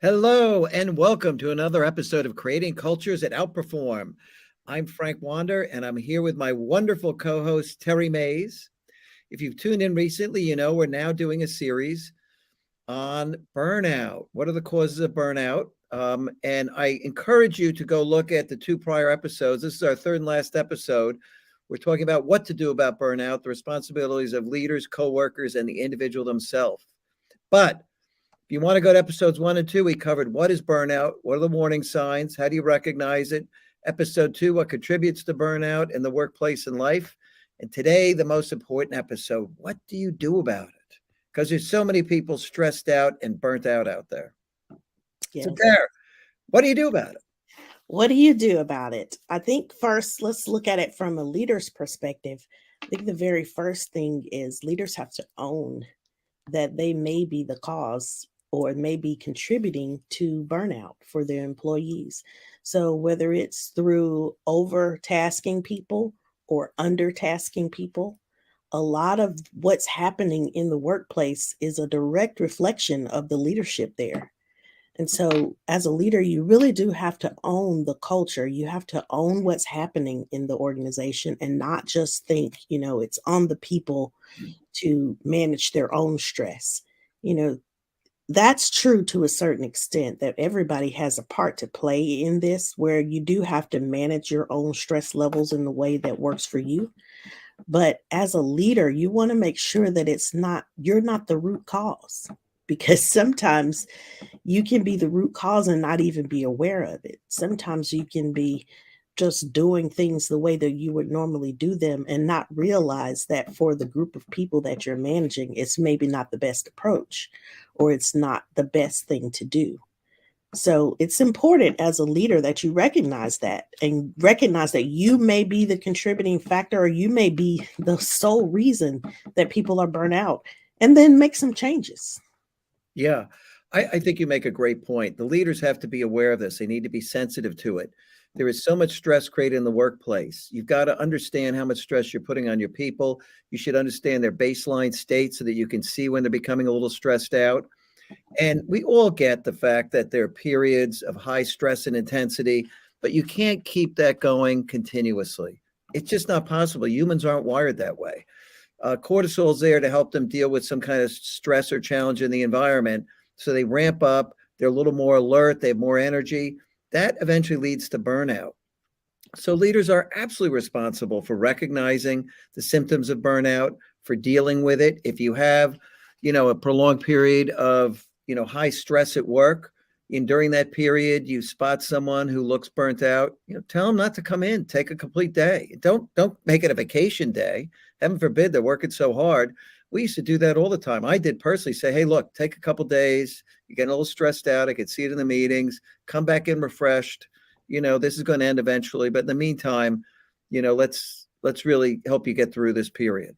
Hello, and welcome to another episode of Creating Cultures at Outperform. I'm Frank Wander, and I'm here with my wonderful co-host, Terri Mays. If you've tuned in recently, you know we're now doing a series on burnout. What are the causes of burnout? And I encourage you to go look at the two prior episodes. This is our third and last episode. We're talking about what to do about burnout, the responsibilities of leaders, coworkers, and the individual themselves. But if you want to go to episodes 1 and 2, we covered what is burnout, what are the warning signs, how do you recognize it? Episode 2, what contributes to burnout in the workplace and life? And today, the most important episode, what do you do about it? Because there's so many people stressed out and burnt out there. Yes. So there, what do you do about it? What do you do about it? I think first, let's look at it from a leader's perspective. I think the very first thing is leaders have to own that they may be the cause or may be contributing to burnout for their employees. So whether it's through overtasking people or undertasking people, a lot of what's happening in the workplace is a direct reflection of the leadership there. And so as a leader, you really do have to own the culture. You have to own what's happening in the organization and not just think, it's on the people to manage their own stress. That's true to a certain extent, that everybody has a part to play in this, where you do have to manage your own stress levels in the way that works for you. But as a leader, you want to make sure that you're not the root cause, because sometimes you can be the root cause and not even be aware of it. Sometimes you can be just doing things the way that you would normally do them and not realize that for the group of people that you're managing, it's maybe not the best approach, or it's not the best thing to do. So it's important as a leader that you recognize that and recognize that you may be the contributing factor, or you may be the sole reason that people are burnt out, and then make some changes. Yeah, I think you make a great point. The leaders have to be aware of this. They need to be sensitive to it. There is so much stress created in the workplace. You've got to understand how much stress you're putting on your people. You should understand their baseline state so that you can see when they're becoming a little stressed out. And we all get the fact that there are periods of high stress and intensity, but you can't keep that going continuously. It's just not possible. Humans aren't wired that way. Cortisol is there to help them deal with some kind of stress or challenge in the environment. So they ramp up, they're a little more alert, they have more energy. That eventually leads to burnout. So leaders are absolutely responsible for recognizing the symptoms of burnout, for dealing with it. If you have, a prolonged period of, high stress at work, and during that period, you spot someone who looks burnt out, tell them not to come in, take a complete day. Don't make it a vacation day. Heaven forbid they're working so hard. We used to do that all the time. I did personally say, hey, look, take a couple days. You're getting a little stressed out. I could see it in the meetings. Come back in refreshed. This is going to end eventually. But in the meantime, let's really help you get through this period.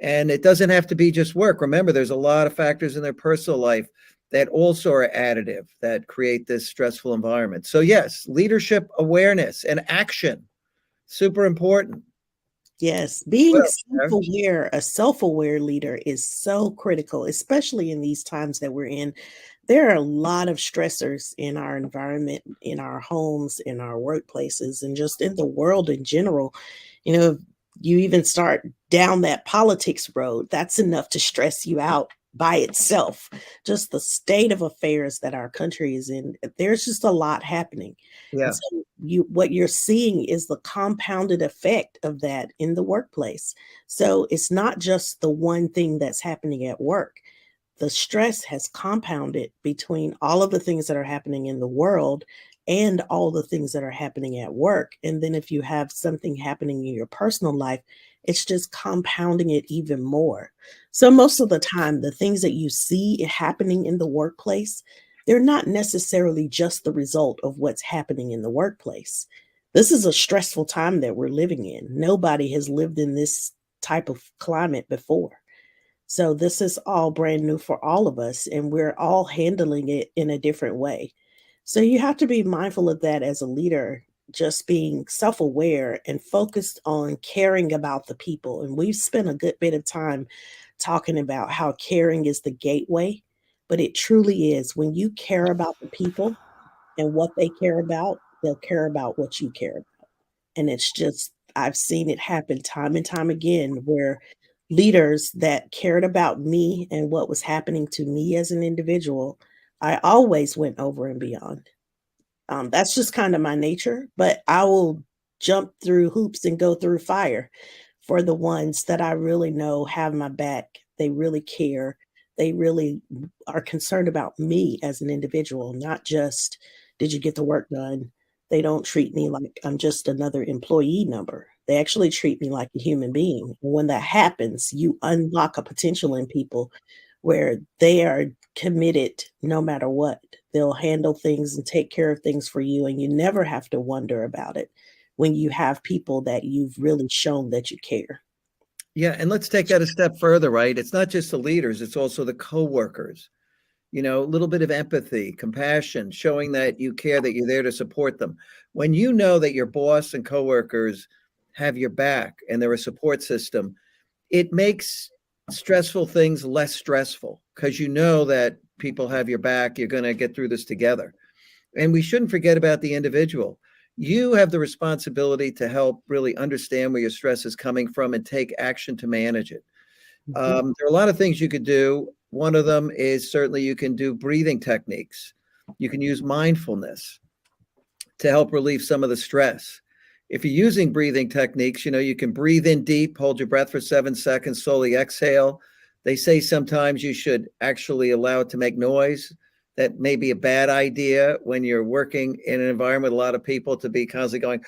And it doesn't have to be just work. Remember, there's a lot of factors in their personal life that also are additive that create this stressful environment. So yes, leadership awareness and action, super important. Yes, being self-aware, a self-aware leader is so critical, especially in these times that we're in. There are a lot of stressors in our environment, in our homes, in our workplaces, and just in the world in general. You even start down that politics road, that's enough to stress you out by itself. Just the state of affairs that our country is in, there's just a lot happening. Yeah. So what you're seeing is the compounded effect of that in the workplace. So it's not just the one thing that's happening at work. The stress has compounded between all of the things that are happening in the world and all the things that are happening at work. And then if you have something happening in your personal life, it's just compounding it even more. So most of the time, the things that you see happening in the workplace, they're not necessarily just the result of what's happening in the workplace. This is a stressful time that we're living in. Nobody has lived in this type of climate before. So this is all brand new for all of us, and we're all handling it in a different way. So you have to be mindful of that as a leader. just being self-aware and focused on caring about the people. And we've spent a good bit of time talking about how caring is the gateway, but it truly is. When you care about the people and what they care about, they'll care about what you care about. And it's just, I've seen it happen time and time again where leaders that cared about me and what was happening to me as an individual, I always went over and beyond. That's just kind of my nature, but I will jump through hoops and go through fire for the ones that I really know have my back. They really care. They really are concerned about me as an individual, not just did you get the work done. They don't treat me like I'm just another employee number. They actually treat me like a human being. When that happens, you unlock a potential in people where they are committed no matter what. They'll handle things and take care of things for you, and you never have to wonder about it when you have people that you've really shown that you care. Yeah, and let's take that a step further, right? It's not just the leaders, it's also the coworkers. A little bit of empathy, compassion, showing that you care, that you're there to support them. When you know that your boss and coworkers have your back and they're a support system, it makes stressful things less stressful because you know that people have your back. You're going to get through this together. And we shouldn't forget about the individual. You have the responsibility to help really understand where your stress is coming from and take action to manage it. Mhm. There are a lot of things you could do. One of them is certainly you can do breathing techniques. You can use mindfulness to help relieve some of the stress. If you're using breathing techniques, you can breathe in deep, hold your breath for 7 seconds, slowly exhale. They say sometimes you should actually allow it to make noise. That may be a bad idea when you're working in an environment with a lot of people to be constantly going.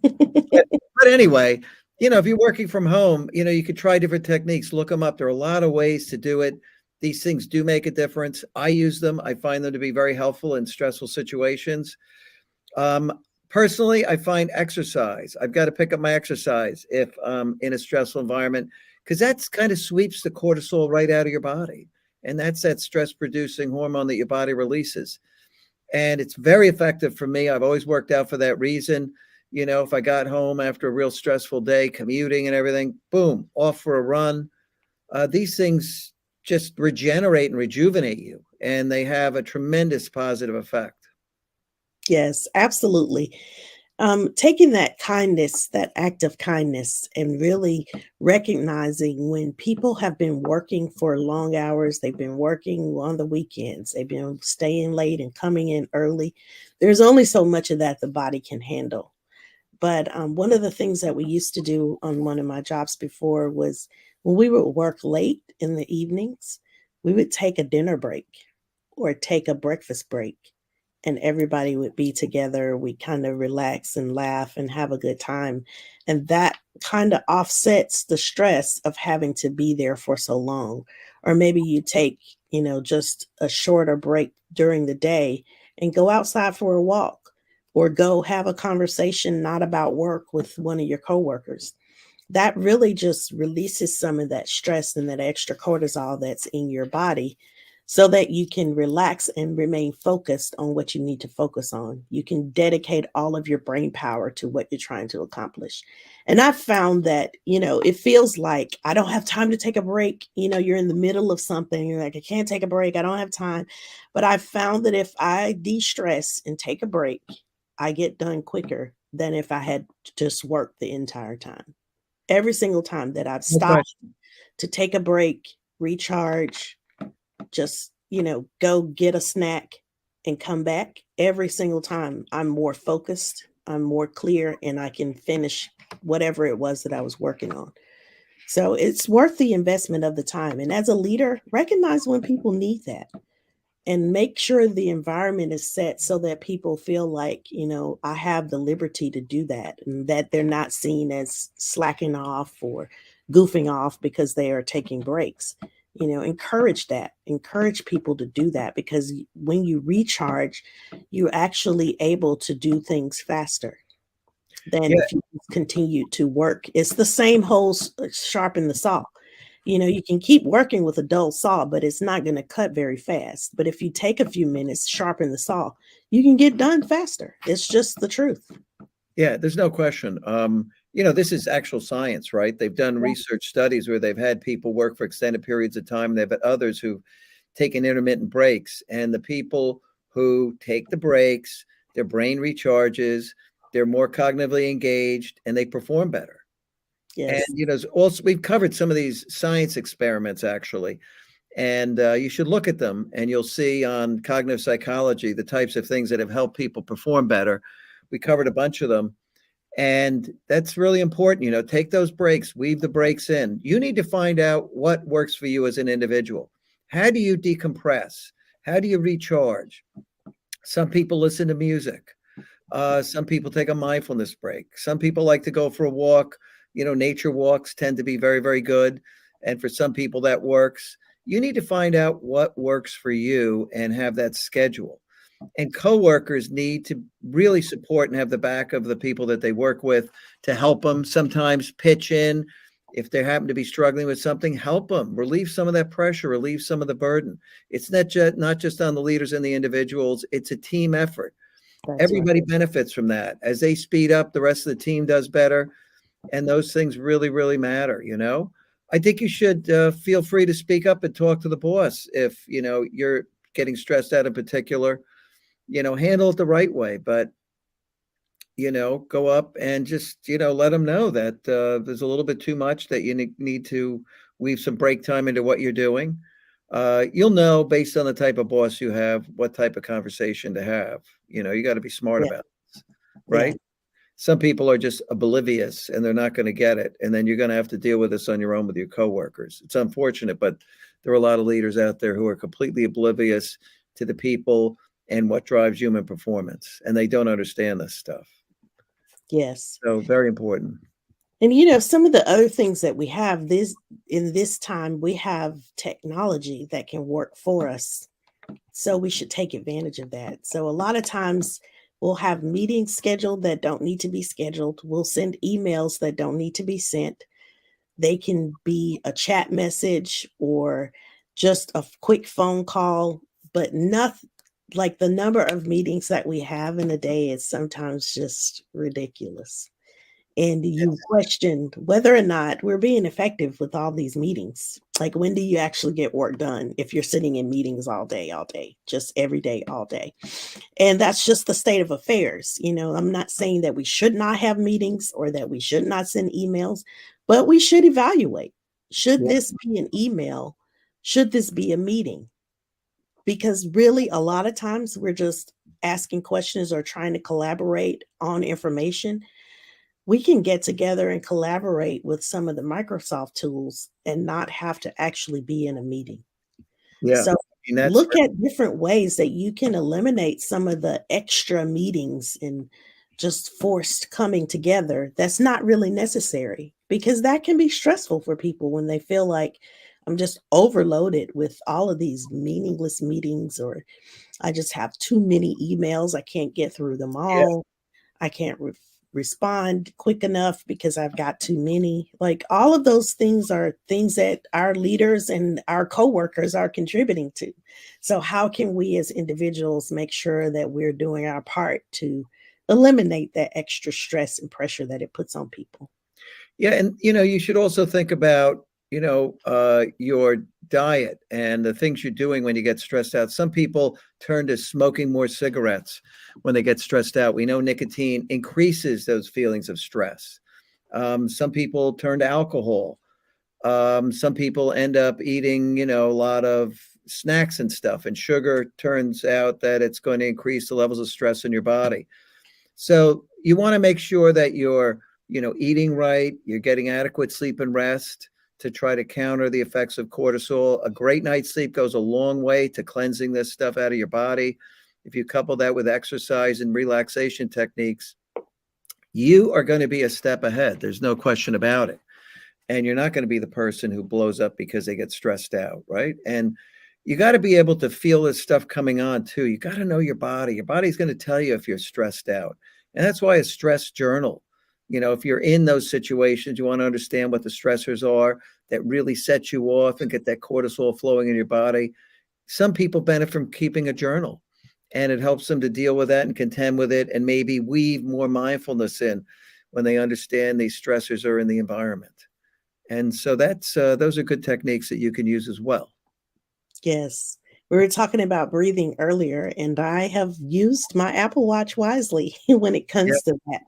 But anyway, if you're working from home, you could try different techniques, look them up. There are a lot of ways to do it. These things do make a difference. I use them. I find them to be very helpful in stressful situations. Personally, I find exercise. I've got to pick up my exercise if I'm in a stressful environment, because that's kind of sweeps the cortisol right out of your body. And that's that stress producing hormone that your body releases. And it's very effective for me. I've always worked out for that reason. If I got home after a real stressful day, commuting and everything, boom, off for a run. These things just regenerate and rejuvenate you, and they have a tremendous positive effect. Yes, absolutely. Taking that kindness, that act of kindness, and really recognizing when people have been working for long hours, they've been working on the weekends, they've been staying late and coming in early. There's only so much of that the body can handle. But one of the things that we used to do on one of my jobs before was when we would work late in the evenings, we would take a dinner break or take a breakfast break, and everybody would be together. We kind of relax and laugh and have a good time. And that kind of offsets the stress of having to be there for so long. Or maybe you take, just a shorter break during the day and go outside for a walk or go have a conversation not about work with one of your coworkers. That really just releases some of that stress and that extra cortisol that's in your body so that you can relax and remain focused on what you need to focus on. You can dedicate all of your brain power to what you're trying to accomplish. And I've found that, it feels like I don't have time to take a break. You're in the middle of something. You're like, I can't take a break. I don't have time. But I've found that if I de stress and take a break, I get done quicker than if I had just worked the entire time. Every single time that I've No stopped question. to take a break, recharge, just, go get a snack and come back, every single time I'm more focused, I'm more clear, and I can finish whatever it was that I was working on. So it's worth the investment of the time. And as a leader, recognize when people need that and make sure the environment is set so that people feel like, I have the liberty to do that and that they're not seen as slacking off or goofing off because they are taking breaks. Encourage that. Encourage people to do that because when you recharge, you're actually able to do things faster than Yeah. if you continue to work. It's the same whole sharpen the saw. You can keep working with a dull saw, but it's not going to cut very fast. But if you take a few minutes, sharpen the saw, you can get done faster. It's just the truth. Yeah, there's no question. This is actual science, right? They've done Yeah. research studies where they've had people work for extended periods of time. They've had others who've taken intermittent breaks, and the people who take the breaks, their brain recharges, they're more cognitively engaged, and they perform better. And Yes. also we've covered some of these science experiments actually, and you should look at them, and you'll see on cognitive psychology the types of things that have helped people perform better. We covered a bunch of them, and that's really important. Take those breaks, weave the breaks in. You need to find out what works for you as an individual. How do you decompress? How do you recharge? Some people listen to music. Some people take a mindfulness break. Some people like to go for a walk. Nature walks tend to be very, very good. And for some people that works. You need to find out what works for you and have that schedule. And coworkers need to really support and have the back of the people that they work with to help them. Sometimes pitch in. If they happen to be struggling with something, help them, relieve some of that pressure, relieve some of the burden. It's not just on the leaders and the individuals. It's a team effort. That's right. Everybody benefits from that. As they speed up, the rest of the team does better. And those things really, really matter. I think you should feel free to speak up and talk to the boss if, you're getting stressed out in particular. Handle it the right way, but, go up and just, let them know that there's a little bit too much, that you need to weave some break time into what you're doing. You'll know based on the type of boss you have, what type of conversation to have. You got to be smart Yeah. about this, Yeah. right? Some people are just oblivious and they're not going to get it. And then you're going to have to deal with this on your own with your coworkers. It's unfortunate, but there are a lot of leaders out there who are completely oblivious to the people and what drives human performance. And they don't understand this stuff. Yes. So very important. And some of the other things that we have in this time, we have technology that can work for us. So we should take advantage of that. So a lot of times we'll have meetings scheduled that don't need to be scheduled. We'll send emails that don't need to be sent. They can be a chat message or just a quick phone call, but nothing like the number of meetings that we have in a day is sometimes just ridiculous. And you question whether or not we're being effective with all these meetings. Like, when do you actually get work done if you're sitting in meetings all day, just every day, all day? And that's just the state of affairs. I'm not saying that we should not have meetings or that we should not send emails, but we should evaluate. Should Yeah. this be an email? Should this be a meeting? Because really, a lot of times we're just asking questions or trying to collaborate on information. We can get together and collaborate with some of the Microsoft tools and not have to actually be in a meeting. Yeah. So That's look at different ways that you can eliminate some of the extra meetings and just forced coming together that's not really necessary, because that can be stressful for people when they feel like I'm just overloaded with all of these meaningless meetings, or I just have too many emails. I can't get through them yeah. all. I can't respond quick enough because I've got too many. Like, all of those things are things that our leaders and our coworkers are contributing to. So how can we as individuals make sure that we're doing our part to eliminate that extra stress and pressure that it puts on people? Yeah, and you should also think about, your diet and the things you're doing when you get stressed out. Some people turn to smoking more cigarettes when they get stressed out. We know nicotine increases those feelings of stress. Some people turn to alcohol. Some people end up eating, a lot of snacks and stuff, and sugar turns out that it's going to increase the levels of stress in your body. So you want to make sure that you're, eating right, you're getting adequate sleep and rest to try to counter the effects of cortisol. A great night's sleep goes a long way to cleansing this stuff out of your body. If you couple that with exercise and relaxation techniques, you are going to be a step ahead. There's no question about it. And you're not going to be the person who blows up because they get stressed out, right? And you got to be able to feel this stuff coming on too. You got to know your body. Your body's going to tell you if you're stressed out. And that's why a stress journal, if you're in those situations, you want to understand what the stressors are that really set you off and get that cortisol flowing in your body. Some people benefit from keeping a journal. and it helps them to deal with that and contend with it and maybe weave more mindfulness in when they understand these stressors are in the environment. And so that's those are good techniques that you can use as well. Yes. We were talking about breathing earlier, and I have used my Apple Watch wisely when it Yeah, comes to that.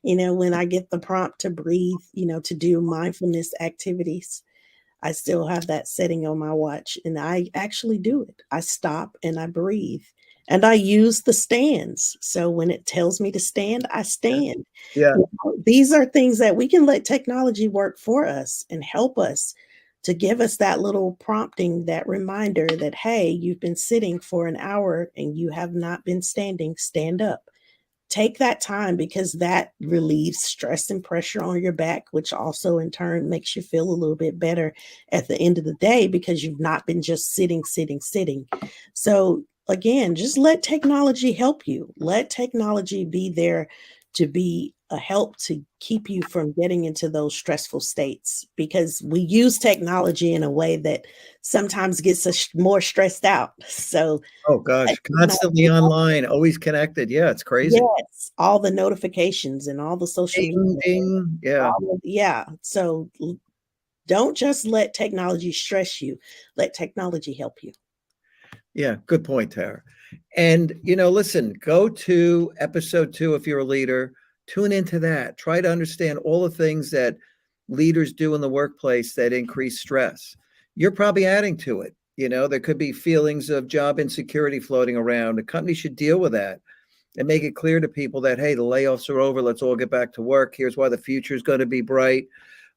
When I get the prompt to breathe, to do mindfulness activities, I still have that setting on my watch, and I actually do it. I stop and I breathe, and I use the stands. So when it tells me to stand, I stand. yeah, These are things that we can let technology work for us and help us to give us that little prompting, that reminder that, hey, you've been sitting for an hour and you have not been standing, stand up. Take that time because that relieves stress and pressure on your back, which also in turn makes you feel a little bit better at the end of the day because you've not been just sitting, sitting, sitting. So again, just let technology help you. Let technology be there to be a help to keep you from getting into those stressful states because we use technology in a way that sometimes gets us more stressed out. So oh let gosh, constantly technology help. online, always connected. Yeah, it's crazy. Yes, all the notifications and all the social Ding, media, ding. Yeah. yeah, so don't just let technology stress you, let technology help you. Yeah, good point, Tara. And, listen, go to episode 2 if you're a leader, tune into that. Try to understand all the things that leaders do in the workplace that increase stress. You're probably adding to it. There could be feelings of job insecurity floating around. The company should deal with that and make it clear to people that, hey, the layoffs are over. Let's all get back to work. Here's why the future is going to be bright.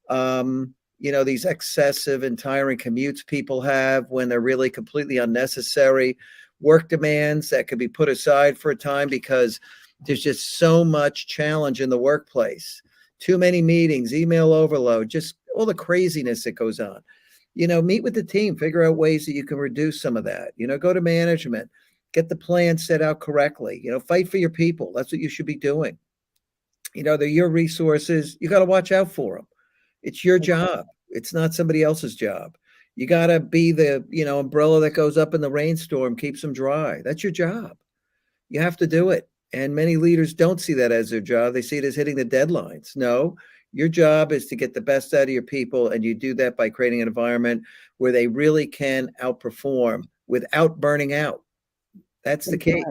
These excessive and tiring commutes people have when they're really completely unnecessary, work demands that could be put aside for a time because there's just so much challenge in the workplace. Too many meetings, email overload, just all the craziness that goes on. Meet with the team, figure out ways that you can reduce some of that. Go to management, get the plan set out correctly. Fight for your people. That's what you should be doing. They're your resources. You got to watch out for them. It's your job. It's not somebody else's job. You got to be the, umbrella that goes up in the rainstorm, keeps them dry. That's your job. You have to do it. And many leaders don't see that as their job. They see it as hitting the deadlines. No, your job is to get the best out of your people. And you do that by creating an environment where they really can outperform without burning out. That's the That's key. right.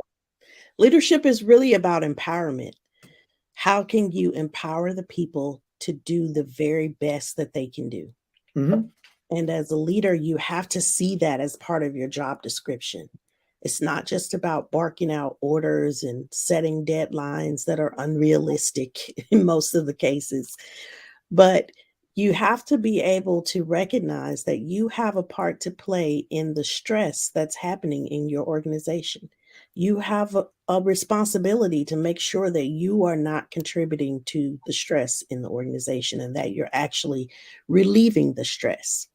Leadership is really about empowerment. How can you empower the people to do the very best that they can do? Mhm. And as a leader, you have to see that as part of your job description. It's not just about barking out orders and setting deadlines that are unrealistic in most of the cases, but you have to be able to recognize that you have a part to play in the stress that's happening in your organization. You have a responsibility to make sure that you are not contributing to the stress in the organization and that you're actually relieving the stress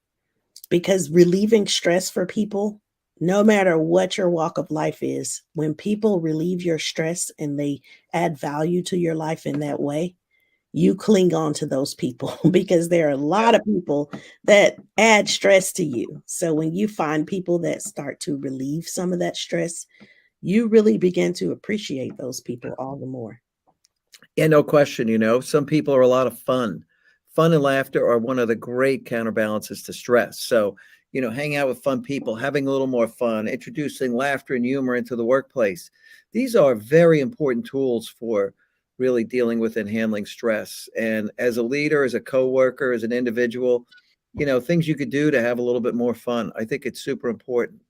because relieving stress for people, no matter what your walk of life is, when people relieve your stress and they add value to your life in that way, you cling on to those people because there are a lot of people that add stress to you. So when you find people that start to relieve some of that stress, you really begin to appreciate those people all the more. Yeah, no question. Some people are a lot of fun. Fun and laughter are one of the great counterbalances to stress. So, hang out with fun people, having a little more fun, introducing laughter and humor into the workplace. These are very important tools for really dealing with and handling stress. And as a leader, as a coworker, as an individual, things you could do to have a little bit more fun. I think it's super important.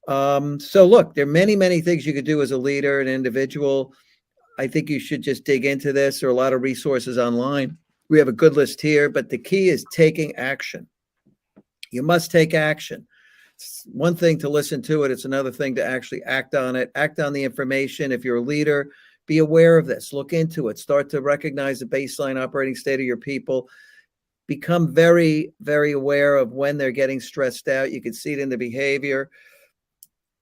So look, there are many, many things you could do as a leader, an individual. I think you should just dig into this. There are a lot of resources online. We have a good list here, but the key is taking action. You must take action. It's one thing to listen to it. It's another thing to actually act on it, act on the information. If you're a leader, be aware of this, look into it, start to recognize the baseline operating state of your people, become very, very aware of when they're getting stressed out. You can see it in the behavior.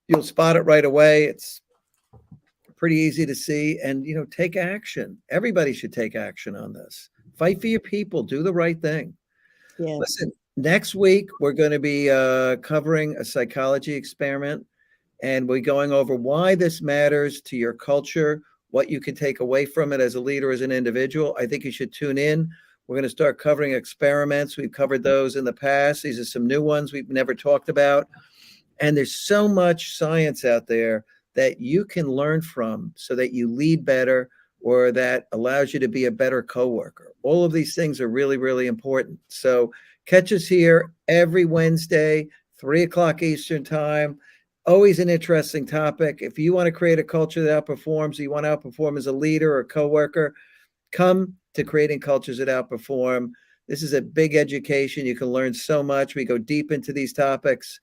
You'll spot it right away. It's pretty easy to see. And, take action. Everybody should take action on this. Fight for your people. Do the right thing. Yes. Listen, next week, we're going to be covering a psychology experiment. And we're going over why this matters to your culture, what you can take away from it as a leader, as an individual. I think you should tune in. We're going to start covering experiments. We've covered those in the past. These are some new ones we've never talked about. And there's so much science out there that you can learn from so that you lead better, or that allows you to be a better coworker. All of these things are really, really important. So catch us here every Wednesday, 3 o'clock Eastern time. Always an interesting topic. If you want to create a culture that outperforms, you want to outperform as a leader or coworker, come to Creating Cultures That Outperform. This is a big education. You can learn so much. We go deep into these topics.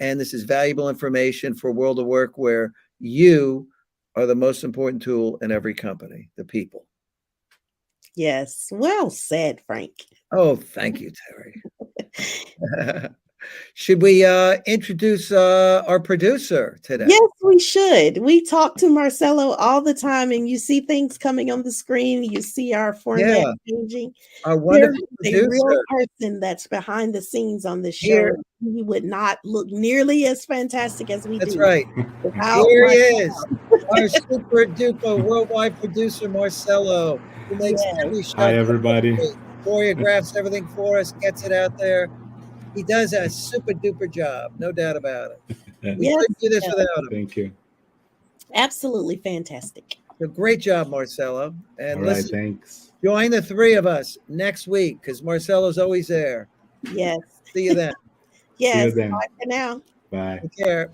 And this is valuable information for a world of work where you are the most important tool in every company, the people. Yes. Well said, Frank. Oh, thank you, Terri. Should we introduce our producer today? Yes, we should. We talk to Marcelo all the time, and you see things coming on the screen. You see our format changing. Our wonderful There's a real producer. person that's behind the scenes on the show. Here. He would not look nearly as fantastic as we That's do. right. without Here he Marcelo. is, our super duper worldwide producer, Marcelo, who makes Yes. every show. Hi, everybody. Choreographs everything for us, gets it out there. He does a super duper job, no doubt about it. We Yes, couldn't do this yes. without him. Thank you. Absolutely fantastic. So great job, Marcelo. And All right, listen, thanks. join the three of us next week because Marcelo's always there. Yes. See you then. Yes. then. Bye for now. Bye. Take care.